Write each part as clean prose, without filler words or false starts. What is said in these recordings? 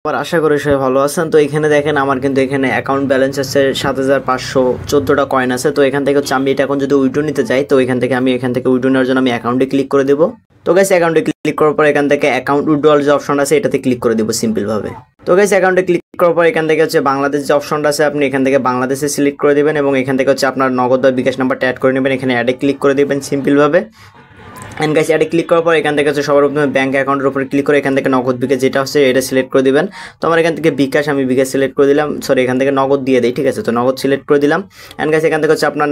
আবার আশা করি সবাই ভালো আছেন। তো এখানে দেখেন আমার কিন্তু এখানে অ্যাকাউন্ট ব্যালেন্স আছে ৭৫১৪টা কয়েন আছে। তো এখান থেকে হচ্ছে আমি এটা এখন যদি উইথড্র নিতে চাই, তো এখান থেকে উইথড্র নেওয়ার জন্য আমি অ্যাকাউন্টে ক্লিক করে দেবো। তো গাইস অ্যাকাউন্টে ক্লিক করার পর এখান থেকে অ্যাকাউন্ট উইথড্রল যে অপশন আছে এটাতে ক্লিক করে দেবো সিম্পল ভাবে। তো গাইস অ্যাকাউন্টে ক্লিক করার পর এখান থেকে হচ্ছে বাংলাদেশ যে অপশনটা আছে আপনি এখান থেকে বাংলাদেশে সিলেক্ট করে দেবেন এবং এখান থেকে হচ্ছে আপনার নগদ বা বিকাশ নাম্বারটা অ্যাড করে নেবেন। এখানে অ্যাডে ক্লিক করে দেবেন সিম্পল ভাবে। এন্ড গাইস অ্যাডে ক্লিক করার পর এখান থেকে হচ্ছে সবার প্রথমে ব্যাঙ্ক অ্যাকাউন্টের উপরে ক্লিক করে এখান থেকে নগদ বিকাশ যেটা হচ্ছে এটা সিলেক্ট করে দিবেন। তো আমার এখান থেকে বিকাশ আমি বিকাশ সিলেক্ট করে দিলাম, সরি এখান থেকে নগদ দিয়ে দেই, ঠিক আছে। তো নগদ সিলেক্ট করে দিলাম। এন্ড গাইস এখান থেকে হচ্ছে আপনার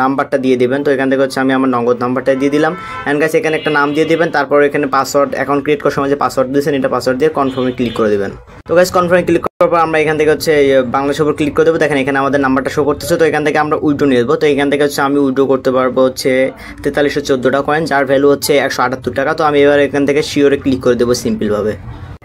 নাম্বারটা দিয়ে দিবেন। তো এখান থেকে হচ্ছে আমি আমার নগদ নাম্বারটা দিয়ে দিলাম। এন্ড গাইস এখানে একটা নাম দিয়ে দিবেন, তারপর এখানে পাসওয়ার্ড অ্যাকাউন্ট ক্রিয়েট করার সময় যে পাসওয়ার্ড দিয়েছেন এটা পাসওয়ার্ড দিয়ে কনফার্মে ক্লিক করে দিবেন। তো গাইস কনফার্মে ক্লিক করার পর আমরা এখান থেকে হচ্ছে বাংলাদেশের উপর ক্লিক করে দেবো। দেখেন এখানে আমাদের নাম্বারটা শো করতেছে। তো এখান থেকে আমরা উইথড্র নিয়ে দেবো। তো এখান থেকে হচ্ছে আমি উইথড্র করতে পারবো হচ্ছে ৪৩১৪টা কয়েন, যার ভ্যালু হচ্ছে ১৭৮ টাকা। তো আমি এবার এখান থেকে শিওরে ক্লিক করে দেবো সিম্পল ভাবে।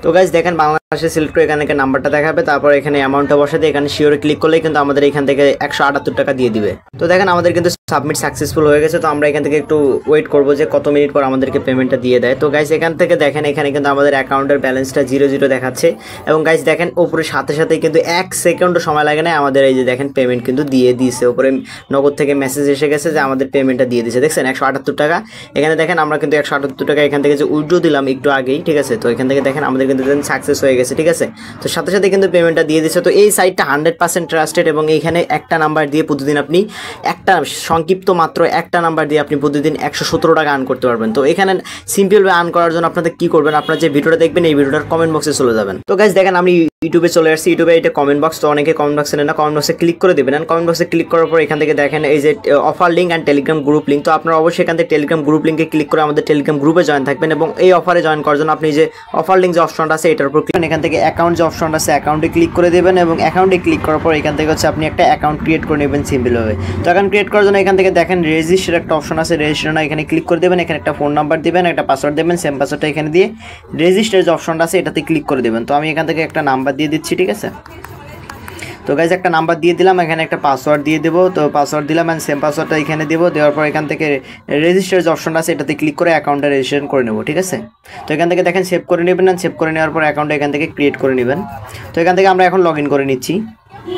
তো গাইস দেখেন বাংলাদেশে সিলেক্ট করে এখানে নাম্বারটা দেখাবে, তারপর এখানে অ্যামাউন্টটা বসাতে এখানে শিওরে ক্লিক করলে কিন্তু আমাদের এখান থেকে ১৭৮ টাকা দিয়ে দিবে। তো দেখেন আমাদের কিন্তু সাবমিট সাকসেসফুল হয়ে গেছে। তো আমরা এখান থেকে একটু ওয়েট করবো যে কত মিনিট পর আমাদেরকে পেমেন্টটা দিয়ে দেয়। তো গাইস এখান থেকে দেখেন এখানে কিন্তু আমাদের অ্যাকাউন্টের ব্যালেন্সটা 0 দেখাচ্ছে এবং গাইস দেখেন উপরে সাথে সাথেই কিন্তু 1 সেকেন্ডও সময় লাগে না, আমাদের এই যে দেখেন পেমেন্ট কিন্তু দিয়ে দিয়েছে। উপরে নগদ থেকে মেসেজ এসে গেছে যে আমাদের পেমেন্টটা দিয়ে দিয়েছে, দেখছেন ১৭৮ টাকা। এখানে দেখেন আমরা কিন্তু ১৭৮ টাকা এখান থেকে যে উইথড্র দিলাম একটু আগেই, ঠিক আছে। তো এখান থেকে দেখেন আমাদের কিন্তু সাকসেস হয়ে গেছে, ঠিক আছে। তো সাথে সাথে কিন্তু পেমেন্টটা দিয়ে দিচ্ছে। তো এই সাইটটা 100% ট্রাস্টেড এবং এইখানে একটা নাম্বার দিয়ে প্রতিদিন আপনি একটা সংক্ষিপ্ত মাত্র একটা নাম্বার দিয়ে আপনি প্রতিদিন ১১৭ টাকা আর্ন করতে পারবেন। তো এখানে সিম্পলভাবে আর্ন করার জন্য আপনাদের কি করবেন, আপনারা যে ভিডিওটা দেখবেন এই ভিডিওটার কমেন্ট বক্সে চলে যাবেন। তো গাইস দেখেন আমি ইউটিউবে চলে আসছি, ইউটিউবে এটা কমেন্ট বক্স। তো অনেকে কমেন্ট বক্সে নেন না, কমেন্ট বক্সে ক্লিক করে দেবেন। কমেন্ট বক্সে ক্লিক করার পর এখান থেকে দেখেন এই যে offer link and Telegram group link. তো আপনারা অবশ্যই এখান থেকে টেলিগ্রাম গ্রুপ লিঙ্কে ক্লিক করে আমাদের টেলিগ্রাম গ্রুপে জয়েন থাকবেন এবং এই অফারে জয়েন করার জন্য আপনি যে অফার লিঙ্ক যে অপশনটা আছে এটার উপর ক্লিক, এখান থেকে অ্যাকাউন্ট যে অপশনটা আছে অ্যাকাউন্টে ক্লিক করে দেবেন এবং অ্যাকাউন্টে ক্লিক করার পর এখান থেকে হচ্ছে আপনি একটা অ্যাকাউন্ট ক্রিয়েট করে নেবেন সিম্পলভাবে। তো অ্যাকাউন্ট ক্রিয়েট করার জন্য এখান থেকে দেখেন রেজিস্টার একটা অপশন আছে, রেজিস্টার না এখানে ক্লিক করে দেবেন। এখানে একটা ফোন নাম্বার দেবেন, একটা পাসওয়ার্ড দেবেন, সেম পাসওয়ার্ডটা এখানে দিয়ে রেজিস্টার যে অপশনটা আছে এটাতে ক্লিক করে দেবেন। তো আমি এখান থেকে একটা নাম্বার দিয়ে দিচ্ছি, ঠিক আছে। তো গাইজ একটা নাম্বার দিয়ে দিলাম, এখানে একটা পাসওয়ার্ড দিয়ে দেবো। তো পাসওয়ার্ড দিলাম অ্যান্ড সেম পাসওয়ার্ডটা এখানে দেবো। দেওয়ার পর এখান থেকে রেজিস্টার যে অপশনটা আছে এটাতে ক্লিক করে অ্যাকাউন্টটা রেজিস্ট্রেশন করে নেবো, ঠিক আছে। তো এখান থেকে দেখেন সেভ করে নেবেন, সেভ করে নেওয়ার পর অ্যাকাউন্টটা এখান থেকে ক্রিয়েট করে নেবেন। তো এখান থেকে আমরা এখন লগ ইন করে নিচ্ছি।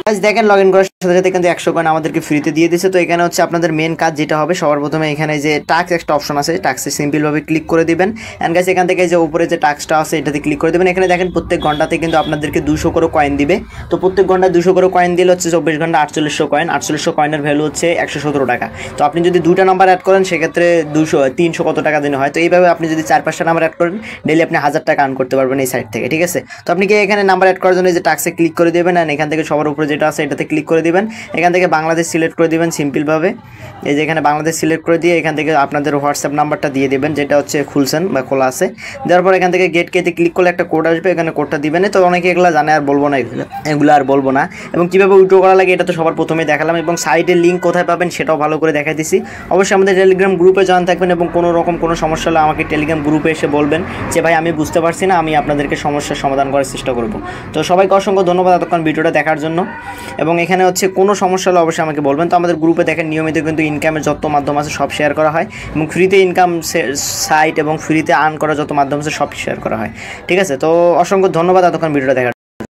গাইজ দেখেন লগ ইন করার সাথে সাথে কিন্তু 100 কয়েন আমাদেরকে ফ্রিতে দিয়ে দিচ্ছে। তো এখানে হচ্ছে আপনাদের মেন কাজ যেটা হবে সবার প্রথমে এখানে যে টাস্ক একটা অপশন আছে টাস্কে সিম্পলভাবে ক্লিক করে দিবেন। অ্যান্ড গাইজ এখান থেকে যে উপরে যে টাস্কটা আছে এটাতে ক্লিক করে দেবেন। এখানে দেখেন প্রত্যেক ঘন্টাতে কিন্তু আপনাদেরকে 200 করে কয়েন দিবে। তো প্রত্যেক ঘন্টায় 200 করে কয়েন দিলে হচ্ছে 24 ঘন্টা 4800 কয়েন। 4800 কয়েনের ভ্যালু হচ্ছে 117 টাকা। তো আপনি যদি 2টা নাম্বার অ্যাড করেন সেক্ষেত্রে 300 কত টাকা দিনে হয়। তো এইভাবে আপনি যদি 4-5টা নাম্বার অ্যাড করেন ডেলি আপনি 1000 টাকা আর্ন করতে পারবেন এই সাইট থেকে, ঠিক আছে। তো আপনি কি এখানে নাম্বার অ্যাড করার জন্য যে টাস্কে ক্লিক করে দেবেন অ্যান্ড এখান থেকে সবার উপরে যেটা আছে এটাতে ক্লিক করে দিবেন। এখান থেকে বাংলাদেশ সিলেক্ট করে দিবেন সিম্পলভাবে। এই যে এখানে বাংলাদেশ সিলেক্ট করে দিয়ে এখান থেকে আপনাদের হোয়াটসঅ্যাপ নাম্বারটা দিয়ে দেবেন যেটা হচ্ছে খুলছেন বা খোলা আছে। দেওয়ার পর এখান থেকে গেট কেতে ক্লিক করলে একটা কোড আসবে, এখানে কোডটা দিবেন। তো অনেকে এগুলো জানে, আর বলবো না এগুলো আর বলবো না। এবং কীভাবে উইথড্র করা লাগে এটা তো সবার প্রথমেই দেখালাম এবং সাইটের লিঙ্ক কোথায় পাবেন সেটাও ভালো করে দেখাই দিছি। অবশ্যই আমাদের টেলিগ্রাম গ্রুপে জয়েন থাকবেন এবং কোনো রকম কোনো সমস্যা হলে আমাকে টেলিগ্রাম গ্রুপে এসে বলবেন যে ভাই আমি বুঝতে পারছি না, আমি আপনাদেরকে সমস্যার সমাধান করার চেষ্টা করব। তো সবাইকে অসংখ্য ধন্যবাদ এতক্ষণ ভিডিওটা দেখার জন্য। এবং এখানে হচ্ছে কোনো সমস্যা হলে অবশ্যই আমাকে বলবেন। তো আমাদের গ্রুপে দেখেন নিয়মিত কিন্তু ইনকামের যত মাধ্যম আছে সব শেয়ার করা হয় এবং ফ্রিতে ইনকাম সাইট এবং ফ্রিতে আর্ন করার যত মাধ্যম আছে সব শেয়ার করা হয়, ঠিক আছে। তো অসংখ্য ধন্যবাদ এতক্ষণ ভিডিওটা দেখার।